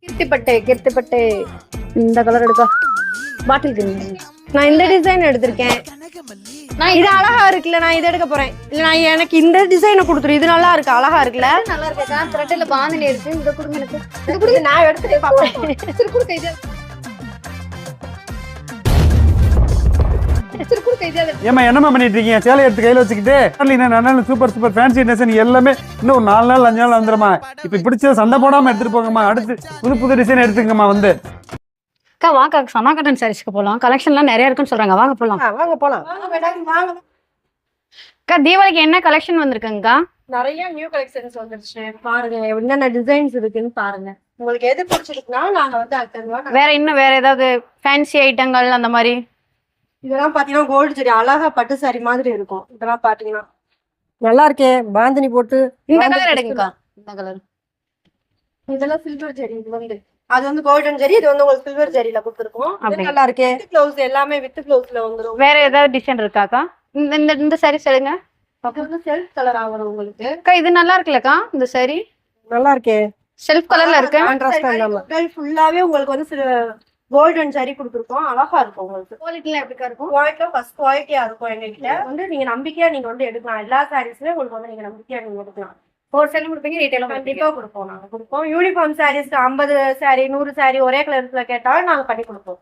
கீர்த்திப்பட்டு இந்த colour எடுக்கா bottle green. நான் இந்த டிசைன் எடுத்திருக்கேன். நான் இது அழகா இருக்குல்ல, நான் இதை எடுக்க போறேன். இல்ல நான் எனக்கு இந்த டிசைனை கொடுத்துரு. இது நல்லா இருக்கு, அழகா இருக்குல்ல, நல்லா இருக்கா? த்ரெட்ல பாந்தனி இருக்கு. இந்த குடுங்க எனக்கு. இது குடுங்க, நான் எடுத்துட்டு பாப்பேன். சரி குடுங்க இது. சரி குடுங்க இது. ஏமா என்னமா பண்ணிட்டு இருக்கீங்க? சேலை எடுத்து கையில வச்சுக்கிட்டு நல்ல சூப்பர் சூப்பர் ஃபேன்சி டிசைன் எல்லாமே இன்னும் ஒரு 4 நாள் 5 நாள் வந்துருமா. இப்ப பிடிச்ச சண்டை போடாம எடுத்துட்டு போங்கம்மா. அடுத்து புது புது டிசைன் எடுத்துக்கங்கம்மா. வந்து அக்கா வாங்க, சனா காட்டன் சாரீஸ்க்கு போலாம். கலெக்ஷன்லாம் நிறைய இருக்குன்னு சொல்றாங்க. வாங்க போலாம். வாங்க போலாம். வாங்க. அக்கா தீபாவளிக்கு என்ன கலெக்ஷன் வந்திருக்குங்கக்கா? நிறைய நியூ கலெக்ஷன்ஸ் வந்துருச்சு. பாருங்க என்னென்ன டிசைன்ஸ் இருக்குன்னு பாருங்க. உங்களுக்கு எது பிடிச்சிருக்குன்னா நாங்க வந்து அடுத்த வேற ஏதாவது ஃபேன்சி ஐட்டங்கள் அந்த மாதிரி? இதெல்லாம் பாத்தீங்கன்னா கோல்டு ஜெரி அழகா பட்டு சாரி மாதிரி இருக்கும். இதெல்லாம் பாத்தீங்கன்னா நல்லா இருக்கே. பாந்தினி போட்டு இந்த கலர் எடுங்கக்கா. இந்த கலர். இதெல்லாம் சில்வர் ஜெரி. இது வந்து அது வந்து கோல்டன் ஜெரி. இது வந்து உங்களுக்கு சில்வர் ஜெரியில கொடுத்துருக்கோம். நல்லா இருக்கே. ப்ளவுஸ் எல்லாமே வித் ப்ளவுஸ்ல வந்துரும். வேற ஏதாவது டிசைன் இருக்காக்கா? இந்த இந்த சாரீஸ் எடுங்க. இது வந்து செல்ஃப் கலர் ஆகும் உங்களுக்கு. அக்கா இது நல்லா இருக்குல்லக்கா இந்த சாரி? நல்லா இருக்கே. செல்ஃப் கலர்ல இருக்கு. ஃபுல்லாவே உங்களுக்கு வந்து கோல்டன் ஜரி கொடுத்துருக்கோம். அழகா இருக்கும். உங்களுக்கு குவாலிட்டிலாம் எப்படிக்கா இருக்கும்? குவாலிட்டியா ஃபர்ஸ்ட் குவாலிட்டியா இருக்கும். எங்ககிட்ட வந்து நீங்க நம்பிக்கையா நீங்க வந்து எடுக்கலாம். எல்லா சாரீஸ்லயும் உங்களுக்கு வந்து நீங்க நம்பிக்கையா நீங்க எடுக்கலாம். ஹோல்சேல் கொடுப்பீங்க, ரீட்டைலும் கண்டிப்பா கொடுப்போம். நாங்க கொடுப்போம். யூனிஃபார்ம் சாரீஸ்க்கு 50 சாரி 100 சாரி ஒரே கலர்ஸ்ல கேட்டாலும் நாங்க பண்ணி கொடுப்போம்.